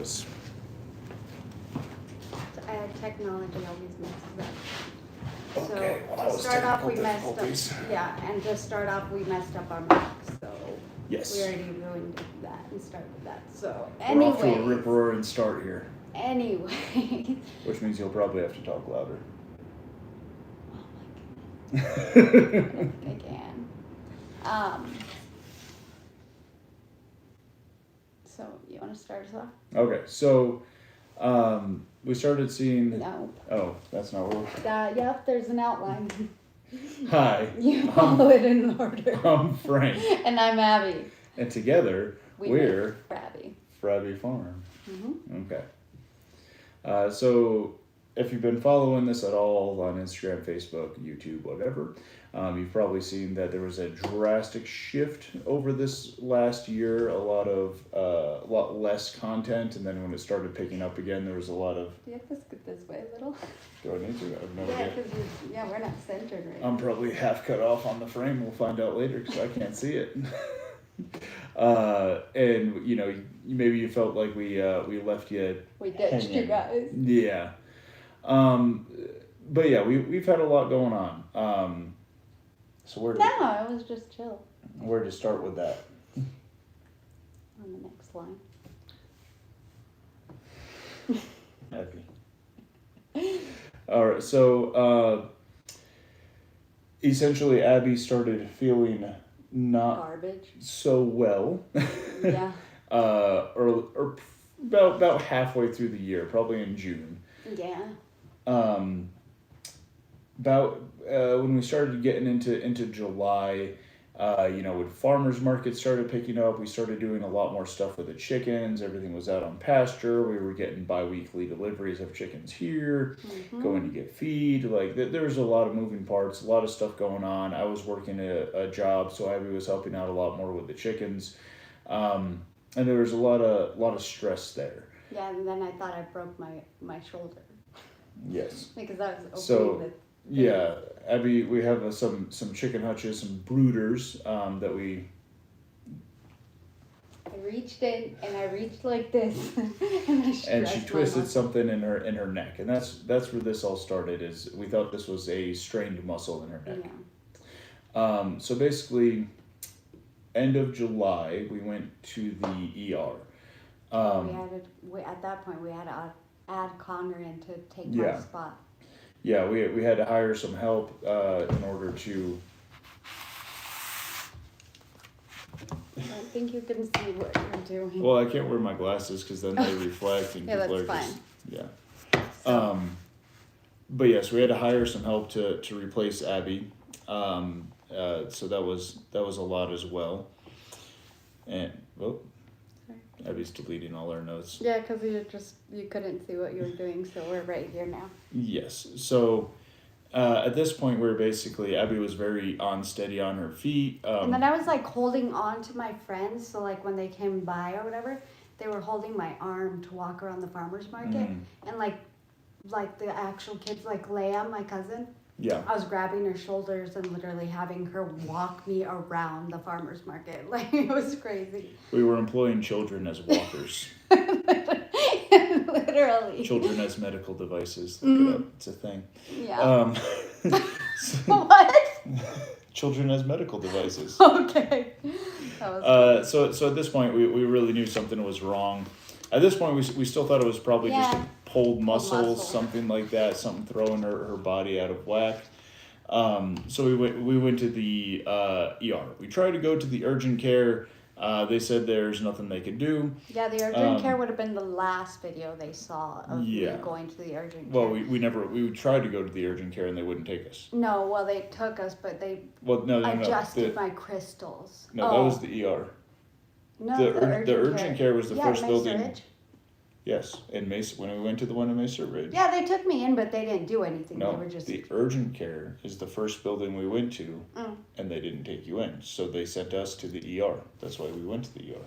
this. Technology always messes up. Okay, So well, to start off, we messed up. Yeah, and to start off, we messed up our mic. So Yes. we already ruined that and started that. So We're off to a anyway. rip-roaring start here. Anyway. Which means you'll probably have to talk louder. Oh my goodness. I don't think I can. So you want to start us off? Okay, so we started seeing. No. Oh, that's not what we're. Yep, there's an outline. Hi. You follow it in order. I'm Frank. And I'm Abby. And together we're Frabby Farm. Mm-hmm. Okay. So if you've been following this at all on Instagram, Facebook, YouTube, whatever, you've probably seen that there was a drastic shift over this last year. A lot less content, and then when it started picking up again, there was a lot of. Do you have to scoot this way a little? Do I need to? I have no Yeah, idea. because we're not centered right I'm probably half cut off on the frame. We'll find out later because I can't see it. And you know, maybe you felt like we left you. We ditched you guys. Yeah. But yeah, we've had a lot going on. So No, it was just chill. Where to start with that? On the next line. Happy. All right, so essentially, Abby started feeling not garbage so well. Yeah. Or about halfway through the year, probably in June. Yeah. About when we started getting into July, when farmers markets started picking up, we started doing a lot more stuff with the chickens. Everything was out on pasture. We were getting bi-weekly deliveries of chickens here, going to get feed. Like there was a lot of moving parts, a lot of stuff going on. I was working a job, so Abby was helping out a lot more with the chickens, and there was a lot of stress there. Yeah, and then I thought I broke my shoulder. Yes. Because I was opening the. Yeah, Abby, we have some chicken hutches, some brooders that we. I reached in and I reached like this, and she twisted something in her neck, and that's where this all started. Is we thought this was a strained muscle in her neck. Yeah. So basically, end of July, we went to the ER. At that point we had to add Connor in to take my spot. Yeah, we had to hire some help in order to. I don't think you can see what you're doing. Well, I can't wear my glasses because then they reflect and yeah, people are that's just fine. yeah. But yes, we had to hire some help to replace Abby. So that was a lot as well. And Abby's deleting all our notes. Yeah, because you couldn't see what you were doing, so we're right here now. Yes. So at this point, we're basically Abby was very unsteady on her feet. And then I was like holding on to my friends, so like when they came by or whatever, they were holding my arm to walk around the farmers market, and like the actual kids, like Leia, my cousin. Yeah. I was grabbing her shoulders and literally having her walk me around the farmer's market. Like, it was crazy. We were employing children as walkers. Literally. Children as medical devices. Look it up. It's a thing. Yeah. What? Children as medical devices. Okay. That was so at this point, we really knew something was wrong. At this point, we still thought it was probably just a pulled muscle, something like that, something throwing her body out of whack. So we went to the ER. We tried to go to the urgent care. They said there's nothing they could do. Yeah, the urgent care would have been the last video they saw of me going to the urgent care. Well, we tried to go to the urgent care and they wouldn't take us. No, well, they took us, but they adjusted my crystals. No, that was the ER. No, the urgent care was the first Mesa building. Ridge. Yes, in Mesa, when we went to the one in Mesa Ridge. Yeah, they took me in, but they didn't do anything. No, they were just... the urgent care is the first building we went to, and they didn't take you in. So they sent us to the ER. That's why we went to the ER.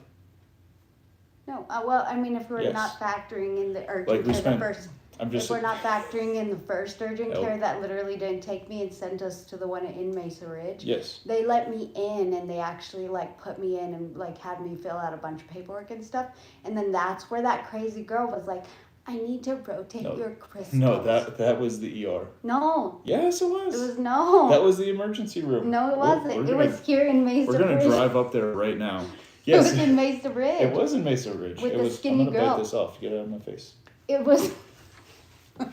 No, well, I mean, if we're not factoring in the urgent care, the first... I'm just. If we're not factoring in the first urgent Nope. care that literally didn't take me and sent us to the one in Mesa Ridge. Yes. They let me in and they actually like put me in and like had me fill out a bunch of paperwork and stuff. And then that's where that crazy girl was like, I need to rotate your crystals. No, that was the ER. No. Yes, it was. It was no. That was the emergency room. No, it wasn't. It was here in Mesa Ridge. We're gonna drive up there right now. Yes. Yes. It was in Mesa Grid. It was in Mesa Ridge. With it the was, skinny I'm gonna girl. bite this off. Get it out of my face. It was.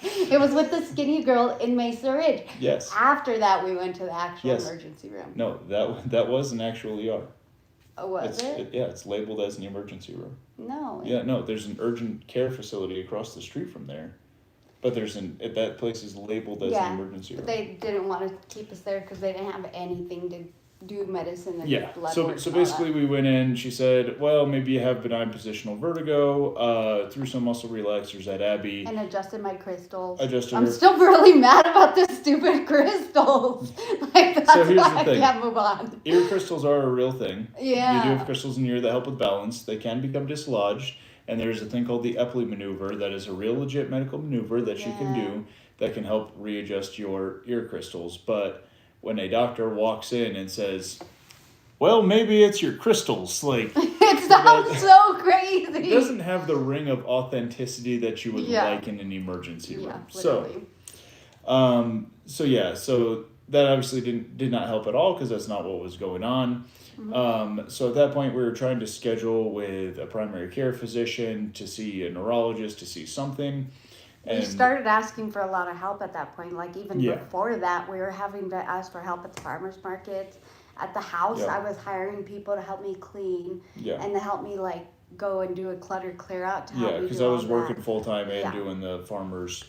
It was with the skinny girl in Mesa Ridge. Yes. After that, we went to the actual emergency room. No, that was an actual ER. Oh, was it? Yeah, it's labeled as an emergency room. No. Yeah, no, there's an urgent care facility across the street from there. But that place is labeled as an emergency room. But they didn't want to keep us there because they didn't have anything to do medicine and blood so work. so and all basically that. we went in. She said, well, maybe you have benign positional vertigo. Threw some muscle relaxers at Abby. And adjusted my crystals. Adjusted I'm her. still really mad about the stupid crystals. Like that's So here's why the thing. I can't move on. Ear crystals are a real thing. Yeah. You do have crystals in your ear that help with balance. They can become dislodged. And there's a thing called the Epley maneuver that is a real legit medical maneuver that you can do that can help readjust your ear crystals. But when a doctor walks in and says, well, maybe it's your crystals, like It sounds so crazy. it doesn't have the ring of authenticity that you would like in an emergency room. Yeah, literally. So that obviously did not help at all because that's not what was going on. Mm-hmm. So at that point, we were trying to schedule with a primary care physician to see a neurologist to see something. And we started asking for a lot of help at that point. Like even before that, we were having to ask for help at the farmers markets. At the house, I was hiring people to help me clean and to help me like go and do a clutter clear out to help me because do I all was working that. full time and doing the farmers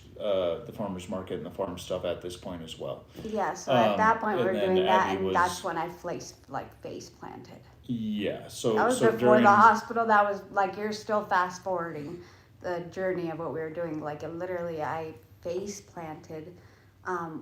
market and the farm stuff at this point as well. Yeah, so at that point we were doing that, Abby and that's when I face planted. Yeah, so That was so before during the hospital. That was like you're still fast forwarding the journey of what we were doing. Like literally, I face planted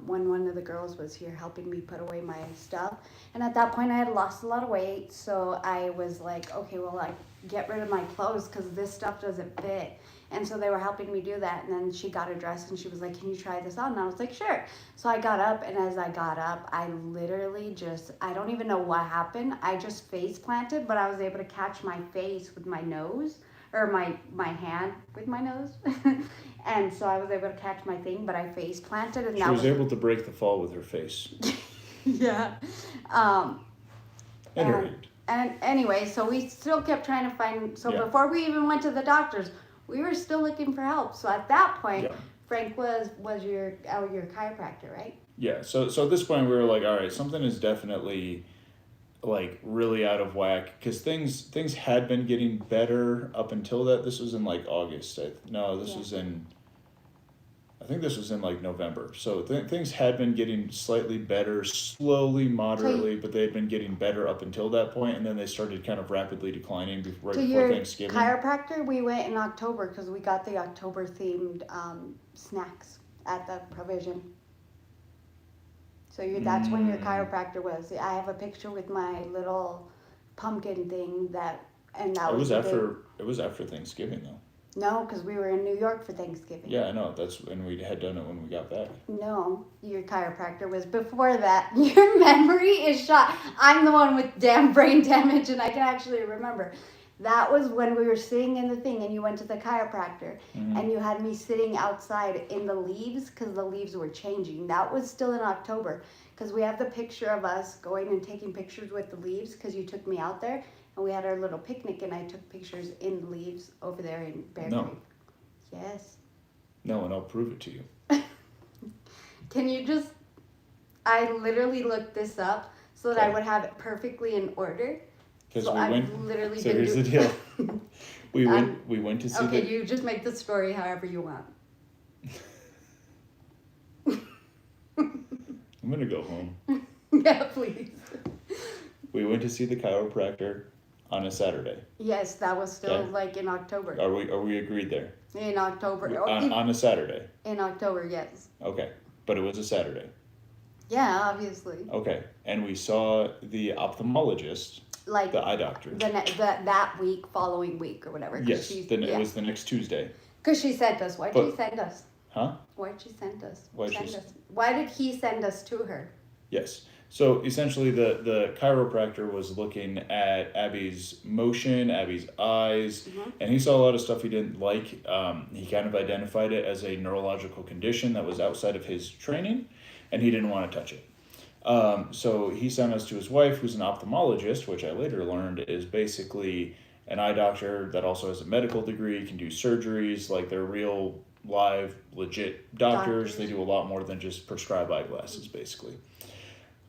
when one of the girls was here helping me put away my stuff. And at that point, I had lost a lot of weight, so I was like, okay, well, like get rid of my clothes because this stuff doesn't fit. And so they were helping me do that. And then she got her dress and she was like, can you try this on? And I was like, sure. So I got up, and as I got up, I literally I don't even know what happened. I just face planted, but I was able to catch my face with my nose, or my hand with my nose. And so I was able to catch my thing, but I face planted. And she was able to break the fall with her face. Yeah. And anyway, so we still kept trying to find, before we even went to the doctors, we were still looking for help. So at that point, Frank was your chiropractor, right? Yeah. So at this point we were like, all right, something is definitely like really out of whack because things had been getting better up until that. This was in like August. I think this was in like November. So things had been getting slightly better, slowly, moderately, but they had been getting better up until that point, and then they started kind of rapidly declining before Thanksgiving. Chiropractor, we went in October because we got the October themed snacks at the Provision. So that's when your chiropractor was. I have a picture with my little pumpkin thing and that was it was after Thanksgiving though. No, because we were in New York for Thanksgiving. Yeah, I know. And we had done it when we got back. No, your chiropractor was before that. Your memory is shot. I'm the one with damn brain damage, and I can actually remember. That was when we were sitting in the thing, and you went to the chiropractor, and you had me sitting outside in the leaves because the leaves were changing. That was still in October because we have the picture of us going and taking pictures with the leaves because you took me out there. And we had our little picnic, and I took pictures in the leaves over there in Bear Creek. No. Yes. No, and I'll prove it to you. Can you just... I literally looked this up so that I would have it perfectly in order. Because so here's the deal. we went to see Okay, you just make the story however you want. I'm going to go home. Yeah, please. We went to see the chiropractor on a Saturday. Yes, that was still like in October. Are we agreed there? In October. On a Saturday. In October, yes. Okay, but it was a Saturday. Yeah, obviously. Okay, and we saw the ophthalmologist, like the eye doctor. That week, following week, or whatever. Yes, it was the next Tuesday. Because she sent us. Why did she send us? Huh? Why'd she send us? Why'd she Why did he send us to her? Yes. So essentially, the chiropractor was looking at Abby's motion, Abby's eyes, and he saw a lot of stuff he didn't like. He kind of identified it as a neurological condition that was outside of his training, and he didn't want to touch it. So he sent us to his wife, who's an ophthalmologist, which I later learned is basically an eye doctor that also has a medical degree, can do surgeries, like they're real, live, legit doctors. They do a lot more than just prescribe eyeglasses, basically.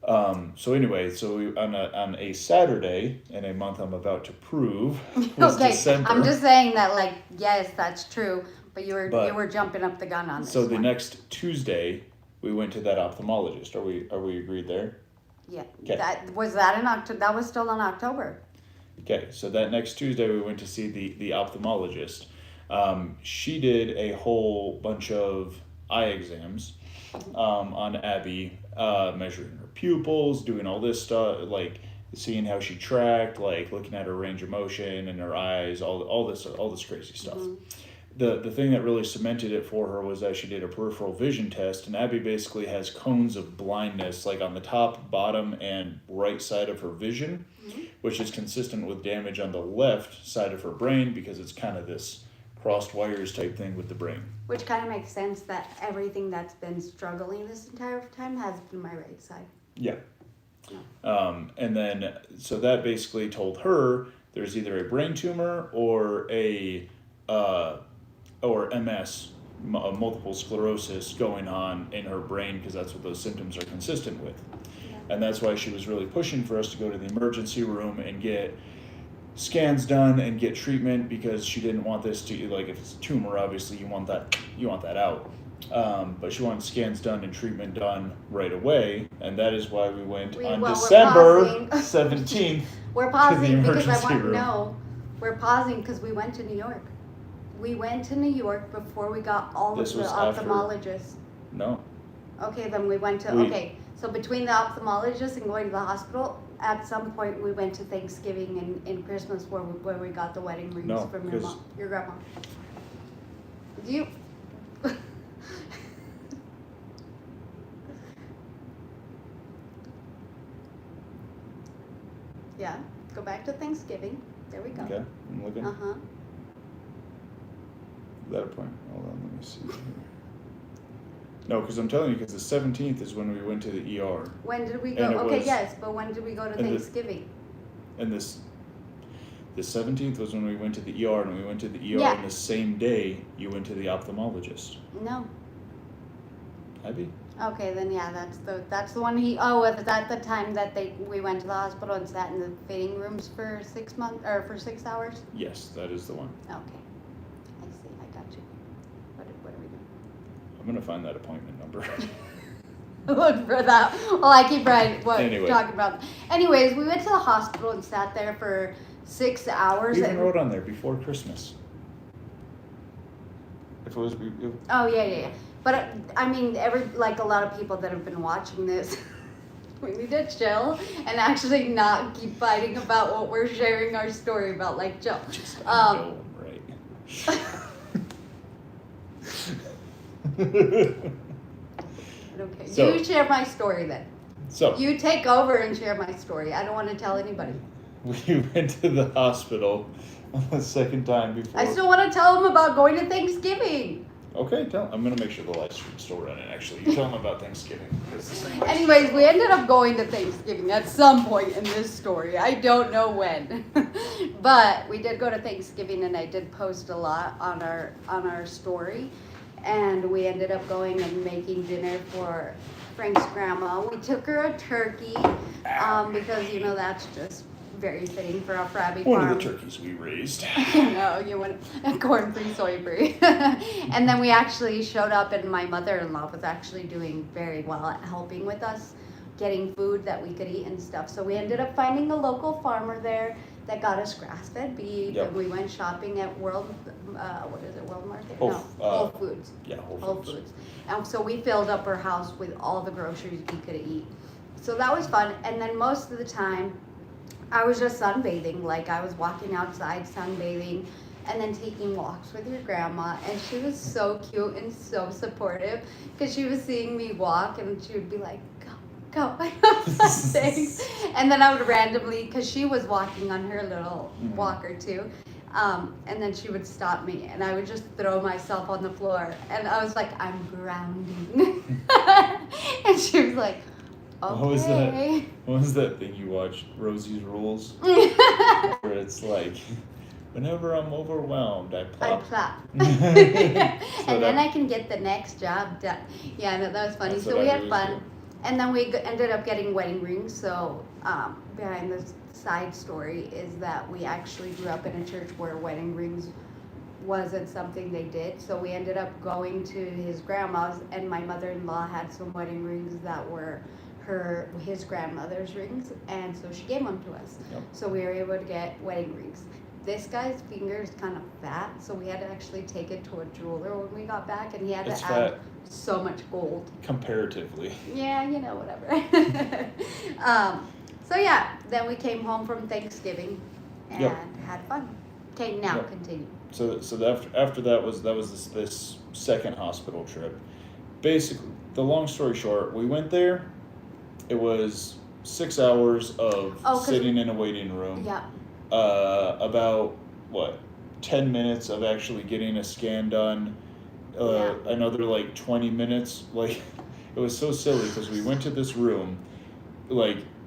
So anyway, on a Saturday in a month I'm about to prove was Okay, December. I'm just saying that, like, yes, that's true, but you were jumping up the gun on this. So the next Tuesday we went to that ophthalmologist. Are we agreed there? Yeah. Okay. That was that in October. That was still in October. Okay, so that next Tuesday we went to see the ophthalmologist. She did a whole bunch of eye exams on Abby, measuring her pupils, doing all this stuff, like seeing how she tracked, like looking at her range of motion and her eyes, all this crazy stuff. The thing that really cemented it for her was that she did a peripheral vision test, and Abby basically has cones of blindness, like on the top, bottom, and right side of her vision, which is consistent with damage on the left side of her brain because it's kind of this crossed wires type thing with the brain. Which kind of makes sense that everything that's been struggling this entire time has been my right side. Yeah. And then, so that basically told her there's either a brain tumor or or MS, multiple sclerosis going on in her brain, because that's what those symptoms are consistent with. And that's why she was really pushing for us to go to the emergency room and get scans done and get treatment, because she didn't want this to, like, if it's a tumor, obviously you want that out. But she wanted scans done and treatment done right away, and that is why we went on December 17th. We're pausing because I want room. no. We're pausing because we went to New York. We went to New York before we got all of the ophthalmologists. No. Okay, then we went to okay. So between the ophthalmologist and going to the hospital, at some point we went to Thanksgiving and Christmas where we got the wedding rings from your grandma. Do you? Yeah, go back to Thanksgiving. There we go. Okay, I'm looking. Uh-huh. Is that a point? Hold on, let me see. No, because I'm telling you, because the 17th is when we went to the ER. When did we go? Okay, yes, but when did we go to Thanksgiving? The 17th was when we went to the ER, and we went to the ER on the same day you went to the ophthalmologist. No. Abby? Okay, then yeah, that's the one was that the time that we went to the hospital and sat in the fitting rooms for 6 months or for 6 hours? Yes, that is the one. Okay. I see, I got you. What are we doing? I'm gonna find that appointment number. Look for that. Well, I keep Anyway. talking about. Anyways, we went to the hospital and sat there for 6 hours. We even wrote on there before Christmas. If it was. Oh yeah. But I mean, a lot of people that have been watching this, we need to chill and actually not keep fighting about what we're sharing our story about. Like, chill. Just know I'm right. Okay, So, you share my story then. So You take over and share my story. I don't want to tell anybody. we went to the hospital on the second time before. I still want to tell them about going to Thanksgiving. Okay, I'm gonna make sure the live stream's still running. Actually, you tell them about Thanksgiving. It's the same live Anyways, stream. we ended up going to Thanksgiving at some point in this story. I don't know when, but we did go to Thanksgiving, and I did post a lot on our story. And we ended up going and making dinner for Frank's grandma. We took her a turkey because that's just very fitting for a Frabby farm. One of the turkeys we raised. No, you went corn-free, soy-free. And then we actually showed up, and my mother-in-law was actually doing very well at helping with us, getting food that we could eat and stuff. So we ended up finding a local farmer there that got us grass-fed beef, and we went shopping at World Market? Whole Foods. Yeah, Whole Foods. And so we filled up her house with all the groceries we could eat. So that was fun. And then most of the time, I was just sunbathing. Like, I was walking outside sunbathing, and then taking walks with your grandma. And she was so cute and so supportive because she was seeing me walk and she would be like, go. Thanks. And then I would randomly, because she was walking on her little walker too, and then she would stop me and I would just throw myself on the floor. And I was like, I'm grounding. And she was like, okay. What was that thing you watched, Rosie's Rules? Where it's like, whenever I'm overwhelmed, I plop. And then I can get the next job done. Yeah, no, that was funny. So we had fun. And then we ended up getting wedding rings. So behind the side story is that we actually grew up in a church where wedding rings wasn't something they did. So we ended up going to his grandma's, and my mother-in-law had some wedding rings that were his grandmother's rings, and so she gave them to us. Yep. So we were able to get wedding rings. This guy's finger is kind of fat, so we had to actually take it to a jeweler when we got back, and he had to add so much gold. Comparatively. Yeah, whatever. So yeah, then we came home from Thanksgiving and had fun. Okay, now continue. So after that was this second hospital trip. Basically, the long story short, we went there. It was 6 hours of sitting in a waiting room. Yeah. About 10 minutes of actually getting a scan done. Another 20 minutes. Like, it was so silly because we went to this room,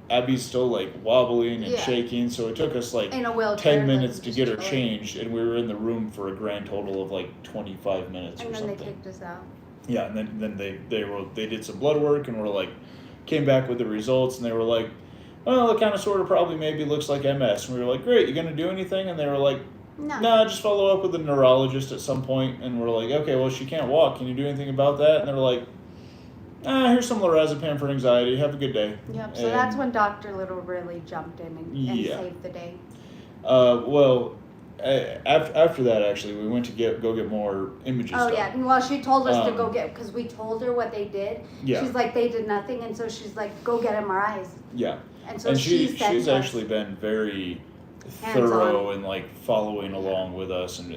Abby's still wobbling and shaking, so it took us in a wheelchair, 10 minutes to get her changed, and we were in the room for a grand total of 25 minutes or something. And then they kicked us out. Yeah, and then they did some blood work and came back with the results, and they were like, well, it kind of sort of probably maybe looks like MS. And we were like, great, you gonna do anything? And they were like, no, just follow up with a neurologist at some point. And we're like, okay, well, she can't walk. Can you do anything about that? And they were like, here's some lorazepam for anxiety. Have a good day. Yep. So that's when Dr. Little really jumped in and saved the day. After that, actually, we went to go get more images done. Yeah. Well, she told us to go get, because we told her what they did. Yeah. She's like, they did nothing, and so she's like, go get MRIs. Yeah. And so she's actually been very thorough and following along with us and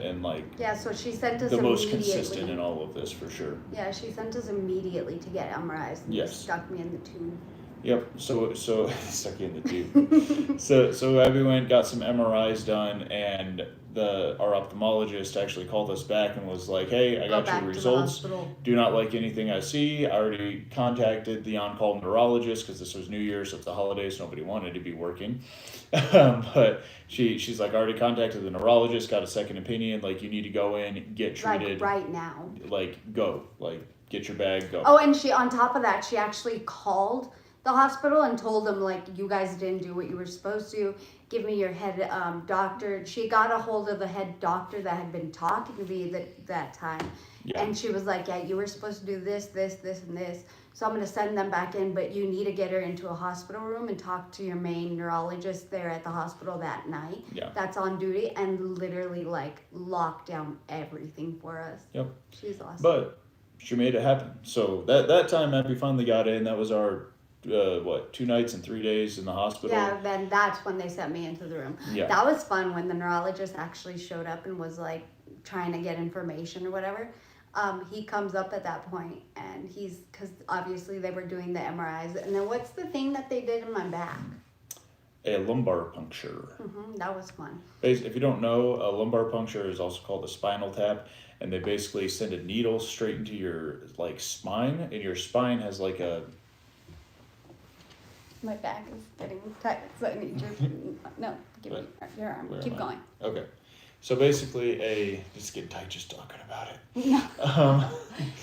yeah, so she sent us the most consistent in all of this for sure. Yeah, she sent us immediately to get MRIs and stuck me in the tube. Yep. So stuck you in the tube. so Abby went, got some MRIs done, and our ophthalmologist actually called us back and was like, hey, I got your results. Do not like anything I see. I already contacted the on-call neurologist because this was New Year's, so it's the holidays, nobody wanted to be working. But she's like, I already contacted the neurologist, got a second opinion, you need to go in, get treated. Right now. Go. Get your bag, go. Oh, and she, on top of that, she actually called the hospital and told them, you guys didn't do what you were supposed to. Give me your head doctor. She got a hold of the head doctor that had been talking to me that time. Yeah. And she was like, yeah, you were supposed to do this, this, and this. So I'm going to send them back in, but you need to get her into a hospital room and talk to your main neurologist there at the hospital that night. Yeah. That's on duty, and literally lock down everything for us. Yep. She's awesome. But she made it happen. So that time Abby finally got in. That was our 2 nights and 3 days in the hospital. Yeah, then that's when they sent me into the room. Yeah. That was fun when the neurologist actually showed up and was trying to get information or whatever. He comes up at that point, and because obviously they were doing the MRIs. And then what's the thing that they did in my back? A lumbar puncture. That was fun. If you don't know, a lumbar puncture is also called a spinal tap, and they basically send a needle straight into your spine, and your spine has a... My back is getting tight, so I need your... No, give me your arm. Keep going. Okay. So basically just getting tight just talking about it. No.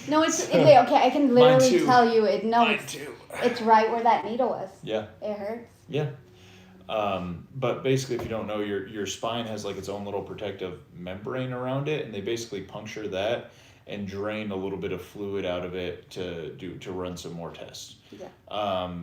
No, it's okay, I can literally tell you it's right where that needle was. Yeah. It hurts. Yeah. But basically, if you don't know, your spine has its own little protective membrane around it, and they basically puncture that and drain a little bit of fluid out of it to run some more tests. Yeah.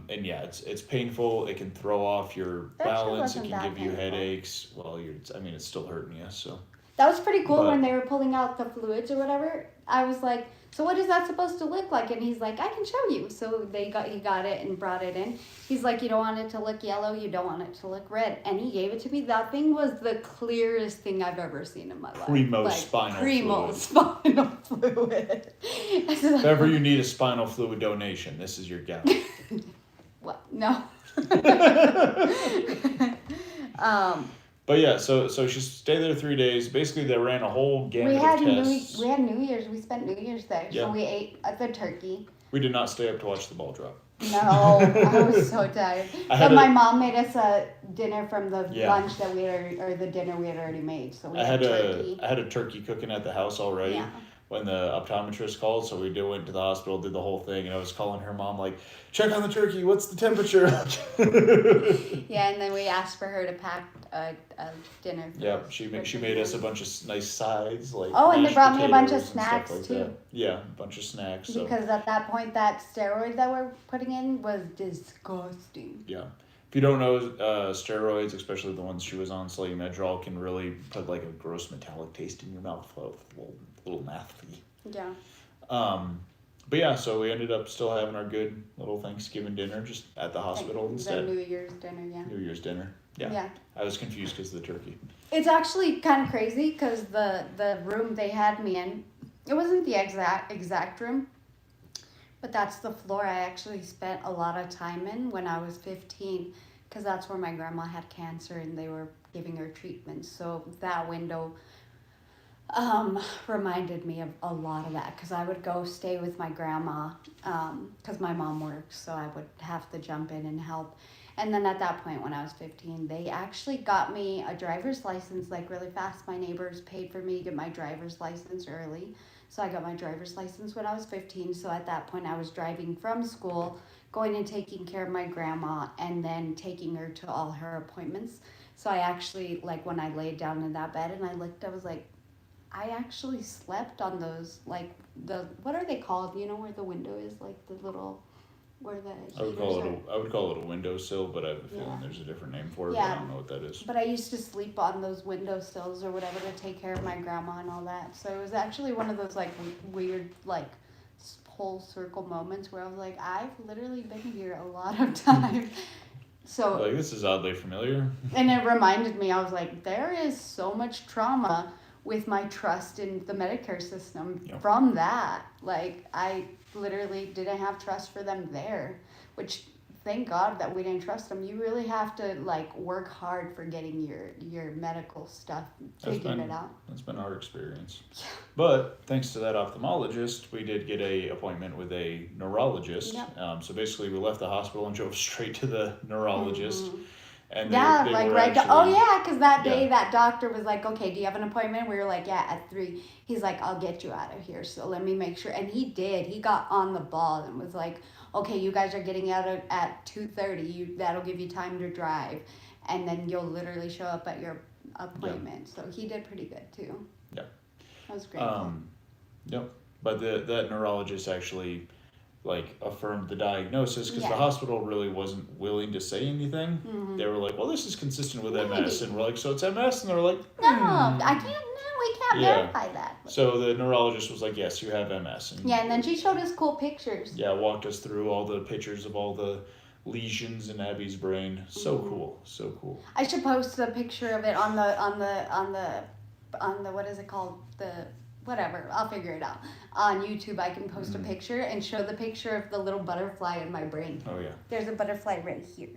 And yeah, it's painful. It can throw off your balance. It can give you headaches. Well, it's still hurting you. So. That was pretty cool But- when they were pulling out the fluids or whatever. I was like, so what is that supposed to look like? And he's like, I can show you. So he got it and brought it in. He's like, you don't want it to look yellow, you don't want it to look red. And he gave it to me. That thing was the clearest thing I've ever seen in my life. Primo spinal fluid. If ever you need a spinal fluid donation, this is your guy. What? No. But yeah, so she stayed there 3 days. Basically, they ran a whole gamut we had of tests. we had New Year's. We spent New Year's there. Yeah. So we ate the turkey. We did not stay up to watch the ball drop. No, I was so tired. But my mom made us a dinner from the lunch that or the dinner we had already made. So we had turkey. I had a turkey cooking at the house already. Yeah. When the optometrist called, so we went to the hospital, did the whole thing, and I was calling her mom like, check on the turkey, what's the temperature? Yeah, and then we asked for her to pack a dinner for Yeah, us. she made us a bunch of nice sides, like oh, and they mashed brought me a bunch of potatoes and stuff snacks like too. that. Yeah, a bunch of snacks. So. Because at that point, that steroid that we're putting in was disgusting. Yeah. If you don't know, steroids, especially the ones she was on, Medrol, can really put like a gross metallic taste in your mouth, a little nasty. Yeah. But yeah, so we ended up still having our good little Thanksgiving dinner just at the hospital instead. The New Year's dinner, yeah. New Year's dinner. Yeah. I was confused because of the turkey. It's actually kind of crazy because the room they had me in, it wasn't the exact room, but that's the floor I actually spent a lot of time in when I was 15, because that's where my grandma had cancer and they were giving her treatments. So that window reminded me of a lot of that, because I would go stay with my grandma because my mom works, so I would have to jump in and help. And then at that point when I was 15, they actually got me a driver's license like really fast. My neighbors paid for me to get my driver's license early, so I got my driver's license when I was 15. So at that point I was driving from school, going and taking care of my grandma, and then taking her to all her appointments. So I actually, like, when I laid down in that bed and I looked, I was like, I actually slept on those, like, what are they called? You know where the window is, like the little, where the I would call it a windowsill, but I have a feeling there's a different name for it, but I don't know what that is. But I used to sleep on those windowsills or whatever to take care of my grandma and all that. So it was actually one of those, like, weird, like, whole circle moments where I was like, I've literally been here a lot of time. So like, this is oddly familiar. And it reminded me, I was like, there is so much trauma with my trust in the Medicare system from that. Like, I literally didn't have trust for them there, which thank God that we didn't trust them. You really have to, like, work hard for getting your medical stuff figured it out. That's been our experience. Yeah. But thanks to that ophthalmologist, we did get a appointment with a neurologist. Yep. So basically we left the hospital and drove straight to the neurologist. Mm-hmm. And because that day that doctor was like, okay, do you have an appointment? We were like, yeah, at 3. He's like, I'll get you out of here, so let me make sure. And he did. He got on the ball and was like, okay, you guys are getting out at 2:30. That'll give you time to drive, and then you'll literally show up at your appointment. So he did pretty good too. Yeah. That was great. Yep. But that neurologist actually, like, affirmed the diagnosis, because the hospital really wasn't willing to say anything. Mm-hmm. They were like, well, this is consistent with MS. And we're like, so it's MS? And they're like, no, we can't verify that. So the neurologist was like, yes, you have MS. And then she showed us cool pictures. Yeah, walked us through all the pictures of all the lesions in Abby's brain. So cool. So cool. I should post a picture of it on the what is it called? Whatever, I'll figure it out. On YouTube, I can post a picture and show the picture of the little butterfly in my brain. Oh, yeah. There's a butterfly right here.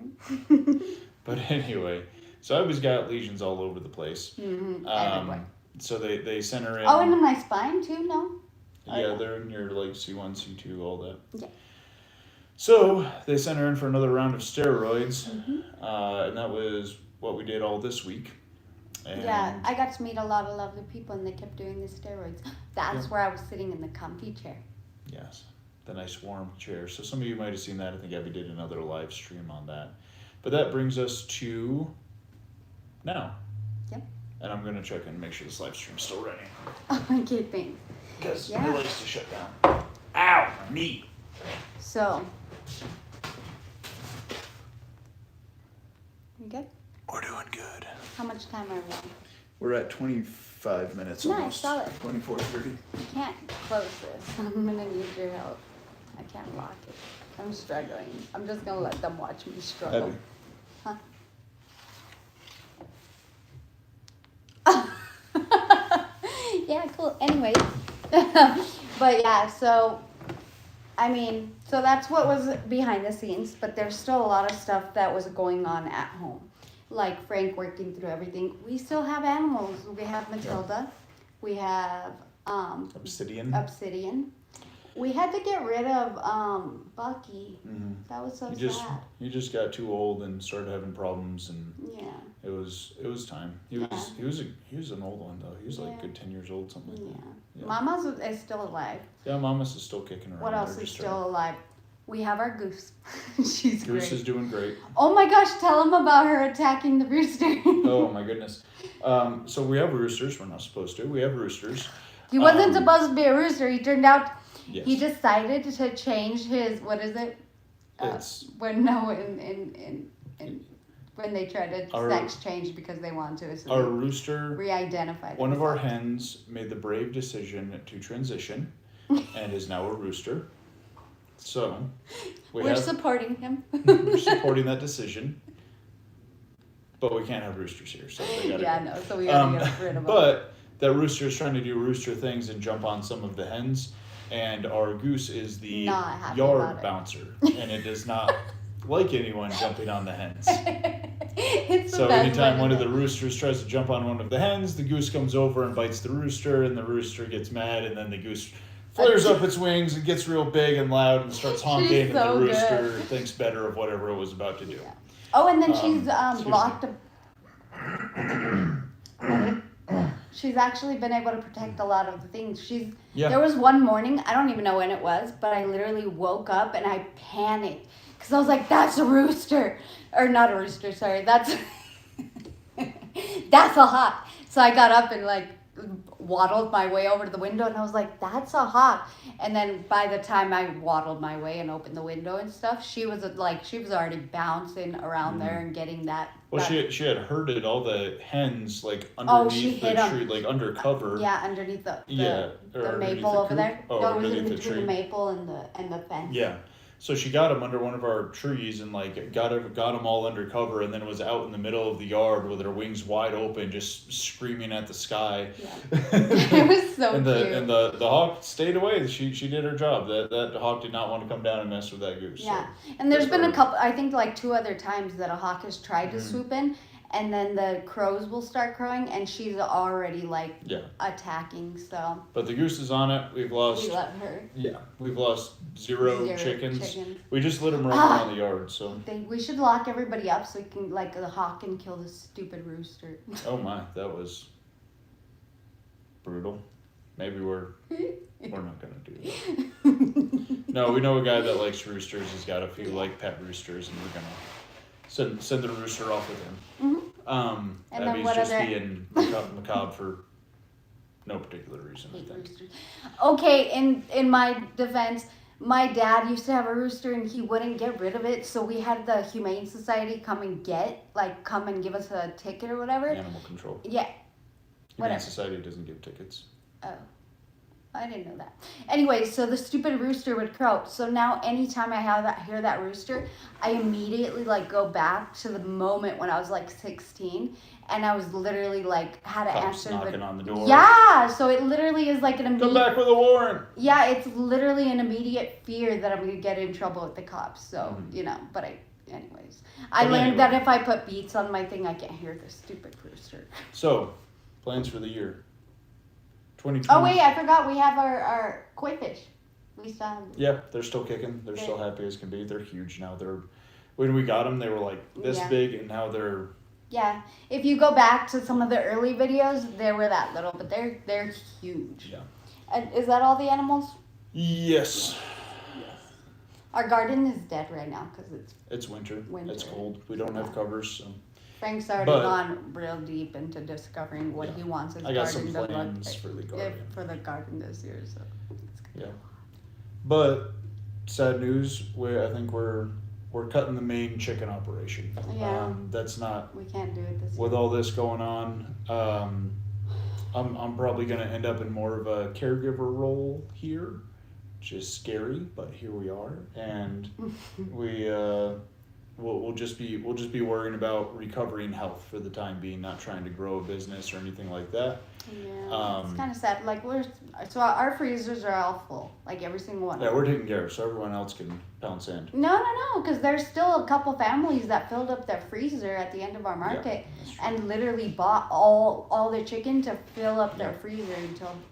But anyway, so Abby's got lesions all over the place. Mm-hmm. Everywhere. So they sent her in. Oh, and in my spine too, no? Yeah, they're in your, like, C1, C2, all that. Yeah. So they sent her in for another round of steroids. And that was what we did all this week. And yeah, I got to meet a lot of lovely people, and they kept doing the steroids. That's where I was sitting in the comfy chair. Yes, the nice warm chair. So some of you might have seen that. I think Abby did another live stream on that. But that brings us to now. Yep. And I'm going to check and make sure this live stream's still running. Okay, thanks. Because it likes to shut down. Ow, my knee. So, you good? We're doing good. How much time are we on? We're at 25 5 minutes Nice, almost. solid. 24:30. I can't close this. I'm gonna need your help. I can't lock it. I'm struggling. I'm just gonna let them watch me struggle. Heavy. Yeah, cool. Anyways, but yeah, so I mean, so that's what was behind the scenes, but there's still a lot of stuff that was going on at home. Like Frank working through everything. We still have animals. We have Matilda. We have Obsidian. We had to get rid of Bucky. Mm-hmm. That was so He sad. just got too old and started having problems, and Yeah. it was time. He was an old one though. He was like good 10 years old, something like that. Yeah. Mama's is still alive. Yeah, Mama's is still kicking around. What else is still alive? We have our goose. She's great. Goose is doing great. Oh my gosh, tell him about her attacking the rooster. Oh my goodness. So we have roosters. We're not supposed to. We have roosters. He wasn't supposed to be a rooster. He turned out, yes. He decided to change his, what is it? When they try to sex change because they want to. So our rooster, re-identify one of our hens made the brave decision to transition and is now a rooster. So we're supporting him. We're supporting that decision. But we can't have roosters here, so they gotta go. No, so we gotta get rid of them. But that rooster is trying to do rooster things and jump on some of the hens, and our goose is the yard bouncer, and it does not like anyone jumping on the hens. So anytime one of the roosters tries to jump on one of the hens, the goose comes over and bites the rooster, and the rooster gets mad, and then the goose flares up its wings and gets real big and loud and starts honking, and the rooster thinks better of whatever it was about to do. Yeah. Oh, and then she's blocked. She's actually been able to protect a lot of the things. There was one morning, I don't even know when it was, but I literally woke up and I panicked because I was like, "That's a rooster," or not a rooster. Sorry, that's a hawk. So I got up and like waddled my way over to the window, and I was like, "That's a hawk." And then by the time I waddled my way and opened the window and stuff, she was already bouncing around there and getting that. Well, she had herded all the hens like underneath the tree, like under cover. Yeah, underneath the maple over there. Oh, no, it was in underneath the between tree. the maple and the fence. Yeah. So she got them under one of our trees and like got them all under cover, and then was out in the middle of the yard with her wings wide open, just screaming at the sky. Yeah. It was so and cute. And the hawk stayed away. She did her job. That hawk did not want to come down and mess with that goose. Yeah, so and there's been a couple. I think like 2 other times that a hawk has tried to swoop in, and then the crows will start crowing, and she's already like attacking. So. But the goose is on it. We love her. Yeah, we've lost zero chickens. We just let them roam around the yard. So. We should lock everybody up so we can the hawk can kill the stupid rooster. Oh my, that was brutal. Maybe we're not gonna do that. No, we know a guy that likes roosters. He's got a few like pet roosters, and we're gonna send the rooster off with him. And Abby's then just being macabre for no particular reason, I think. Roosters. Okay, in my defense, my dad used to have a rooster and he wouldn't get rid of it, so we had the Humane Society come and give us a ticket or whatever. Animal control. Yeah. Humane Society doesn't give tickets. Oh. I didn't know that. Anyway, so the stupid rooster would crow. So now anytime I hear that rooster, I immediately go back to the moment when I was 16, and I was literally had to answer knocking on the door. Yeah, so it literally is an immediate. Come back with a warrant. Yeah, it's literally an immediate fear that I'm gonna get in trouble with the cops. So but I learned that if I put beats on my thing, I can't hear the stupid rooster. So, plans for the year. 2020. Oh wait, I forgot we have our koi fish. We still have them. Yeah, they're still kicking. They're still happy as can be. They're huge now. When we got them, they were this big, and now they're. Yeah, if you go back to some of the early videos, they were that little, but they're huge. Yeah. And is that all the animals? Yes. Our garden is dead right now because it's winter. It's cold. We don't have covers, so. Frank's already gone real deep into discovering what he wants his garden to look like. I got some plans for the garden. For the garden this year, so. Yeah. But sad news. I think we're cutting the main chicken operation. Yeah. That's not. We can't do it this year. With all this going on, I'm probably gonna end up in more of a caregiver role here, which is scary, but here we are, and we we'll just be worrying about recovering health for the time being, not trying to grow a business or anything like that. Yeah, it's kind of sad. Like our freezers are all full, like every single one. Yeah, we're taking care of, so everyone else can pounce in. No, because there's still a couple families that filled up their freezer at the end of our market and literally bought all their chicken to fill up their freezer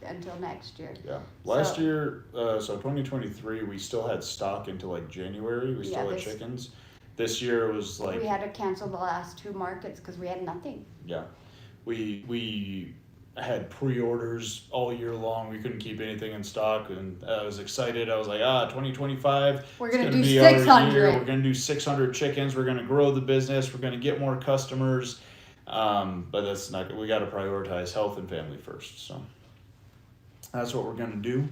until next year. Yeah, last year, so 2023, we still had stock into like January. We still had chickens. This year was like we had to cancel the last 2 markets because we had nothing. Yeah, we had pre-orders all year long. We couldn't keep anything in stock, and I was excited. I was like, 2025. We're gonna do 600. We're gonna do 600 chickens. We're gonna grow the business. We're gonna get more customers. But that's not. We got to prioritize health and family first. So that's what we're gonna do.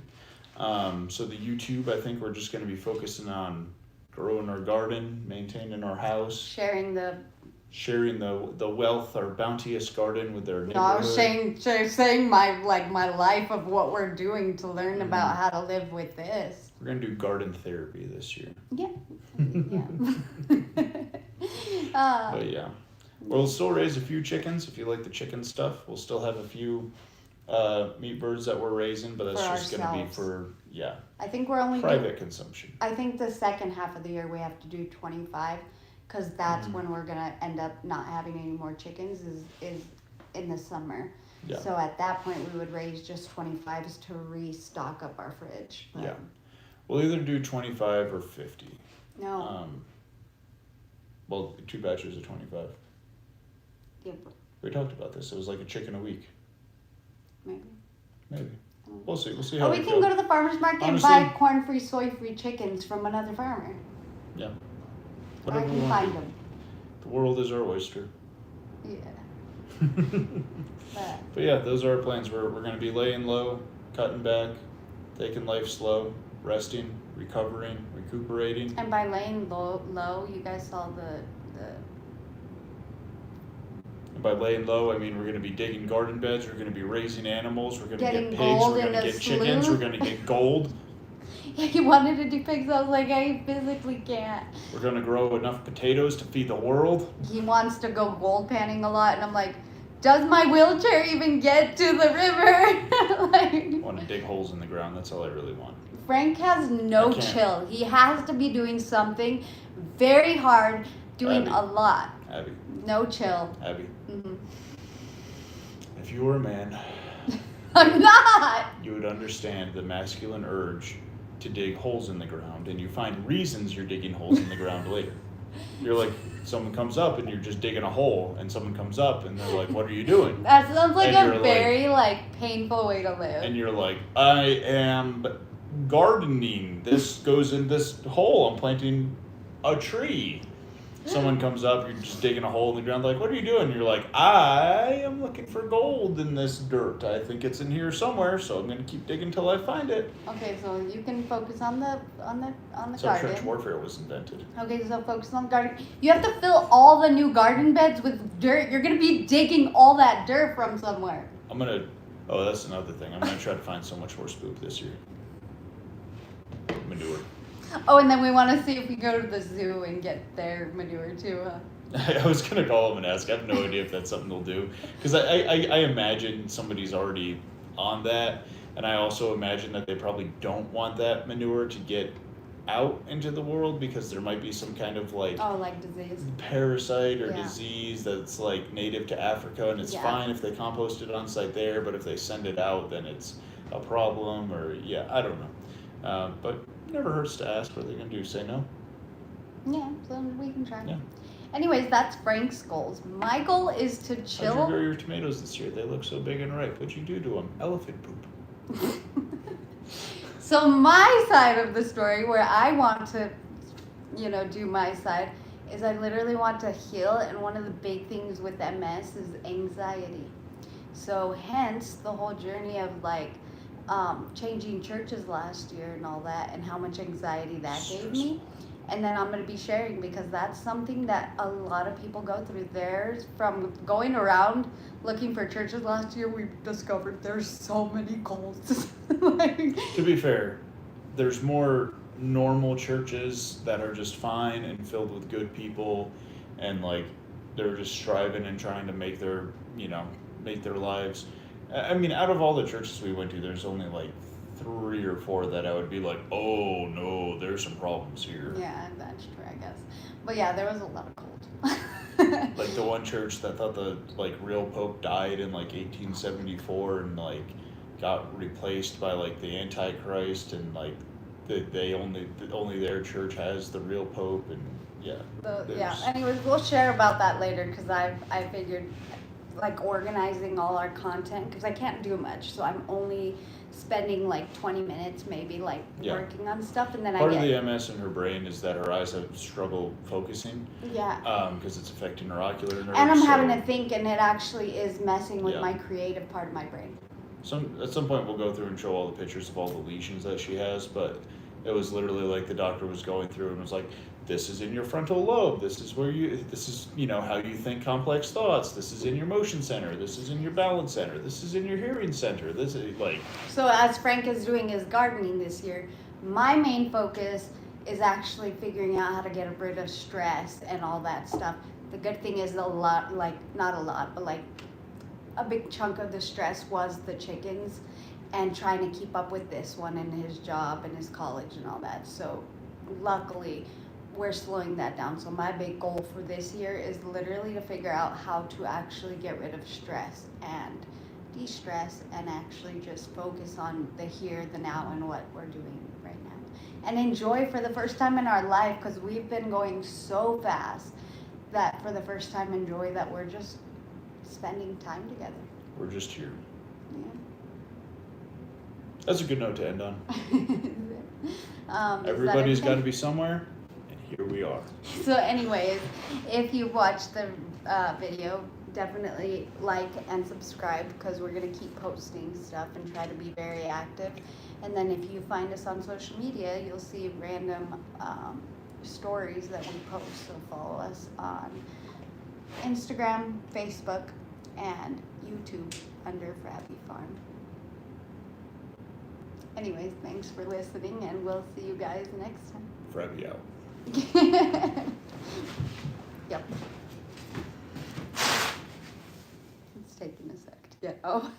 So the YouTube, I think we're just gonna be focusing on growing our garden, maintaining our house, sharing the wealth, our bounteous garden with their neighborhood. No, I was saying my life of what we're doing to learn about how to live with this. We're gonna do garden therapy this year. Yeah. But yeah, we'll still raise a few chickens if you like the chicken stuff. We'll still have a few meat birds that we're raising, but that's just gonna be for I think we're only private consumption. I think the second half of the year we have to do 25. Because that's when we're gonna end up not having any more chickens is in the summer. Yeah. So at that point we would raise just 25s to restock up our fridge. But yeah, we'll either do 25 or 50. No. Well, 2 batches of 25. Yeah. We talked about this. It was like a chicken a week. Maybe. We'll see. We'll see how. We can go to the farmer's market and buy corn-free, soy-free chickens from another farmer. Yeah. Whatever I can find them. The world is our oyster. Yeah. But yeah, those are our plans. We're going to be laying low, cutting back, taking life slow, resting, recovering, recuperating. And by laying low, you guys saw the. And by laying low, I mean we're going to be digging garden beds. We're going to be raising animals. We're going to get pigs. We're going to get chickens. We're going to get gold. Yeah, he wanted to do pigs. I was like, I physically can't. We're going to grow enough potatoes to feed the world. He wants to go gold panning a lot, and I'm like, does my wheelchair even get to the river? I want to dig holes in the ground. That's all I really want. Frank has no chill. He has to be doing something very hard, doing a lot. Abby. No chill. Abby. Mm-hmm. If you were a man, I'm not. You would understand the masculine urge to dig holes in the ground, and you find reasons you're digging holes in the ground later. You're like, someone comes up and you're just digging a hole, and someone comes up and they're like, what are you doing? That sounds like a very painful way to live. And you're like, I am gardening. This goes in this hole. I'm planting a tree. Someone comes up, you're just digging a hole in the ground, like, what are you doing? You're like, I am looking for gold in this dirt. I think it's in here somewhere, so I'm gonna keep digging till I find it. Okay, so you can focus on the garden. So trench warfare was invented. Okay, so focus on the garden. You have to fill all the new garden beds with dirt. You're gonna be digging all that dirt from somewhere. That's another thing. I'm gonna try to find so much horse poop this year. Manure. Oh, and then we want to see if we go to the zoo and get their manure too, huh? I was going to call them and ask. I have no idea if that's something they'll do. Because I imagine somebody's already on that. And I also imagine that they probably don't want that manure to get out into the world because there might be some kind of disease, parasite or disease that's native to Africa. And it's fine if they compost it on site there. But if they send it out, then it's a problem. Or, I don't know. But never hurts to ask what they're going to do. Say no? Yeah, so we can try. Yeah. Anyways, that's Frank's goals. My goal is to chill. How'd you grow your tomatoes this year? They look so big and ripe. What'd you do to them? Elephant poop. So my side of the story, where I want to, do my side, is I literally want to heal. And one of the big things with MS is anxiety. So hence the whole journey of changing churches last year and all that, and how much anxiety that gave me. And then I'm going to be sharing because that's something that a lot of people go through. There's from going around looking for churches last year, we discovered there's so many cults. Like, To be fair, there's more normal churches that are just fine and filled with good people, and like they're just striving and trying to make their make their lives. I mean, out of all the churches we went to, there's only like 3 or 4 that I would be like, oh no, there's some problems here. yeah, that's true, I guess. But yeah, there was a lot of cults. Like the one church that thought the like real pope died in like 1874 and like got replaced by like the Antichrist, and like they only their church has the real pope, and yeah. Yeah. Anyways, we'll share about that later because I figured like organizing all our content because I can't do much, so I'm only spending like 20 minutes maybe like Yeah. working on stuff, and then Part I of get the MS in her brain is that her eyes have struggle focusing, yeah. because it's affecting her ocular nerve. And I'm having so to think, and it actually is messing with Yeah. my creative part of my brain. at some point we'll go through and show all the pictures of all the lesions that she has, but it was literally like the doctor was going through and was like, this is in your frontal lobe, this is how you think complex thoughts, this is in your motion center, this is in your balance center, this is in your hearing center, this is like. So as Frank is doing his gardening this year, my main focus is actually figuring out how to get rid of stress and all that stuff. The good thing is not a lot, but like a big chunk of the stress was the chickens and trying to keep up with this one and his job and his college and all that. So luckily we're slowing that down. So my big goal for this year is literally to figure out how to actually get rid of stress and de-stress and actually just focus on the here, the now, and what we're doing right now. And enjoy for the first time in our life, because we've been going so fast, that for the first time enjoy that we're just spending time together. We're just here. Yeah. That's a good note to end on. Is that Everybody's got to everything? be somewhere, and here we are. So anyways, if you watched the video, definitely like and subscribe because we're going to keep posting stuff and try to be very active. And then if you find us on social media, you'll see random stories that we post. So follow us on Instagram, Facebook, and YouTube under Frabby Farm. Anyways, thanks for listening, and we'll see you guys next time. Frabby out. Yep. It's taking a sec to get. Oh.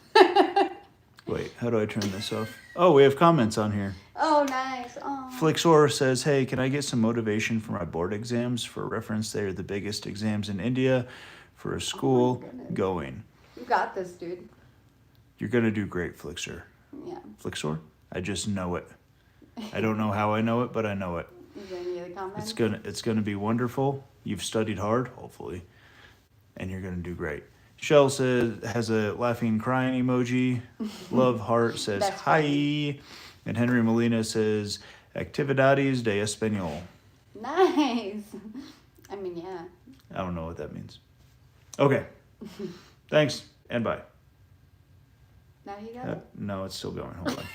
Wait, how do I turn this off? Oh, we have comments on here. Oh, nice. Oh. Flixor says, hey, can I get some motivation for my board exams? For reference, they are the biggest exams in India for a school goodness. going. You got this, dude. You're going to do great, Flixor. Yeah. Flixor? I just know it. I don't know how I know it, but I know it. Is there any other comments? It's gonna be wonderful. You've studied hard, hopefully, and you're gonna do great. Shell has a laughing, crying emoji. Love heart says That's hi, funny. and Henry Molina says actividades de español. Nice. I mean, yeah. I don't know what that means. Okay, thanks and bye. Now you got it. No, it's still going. Hold on.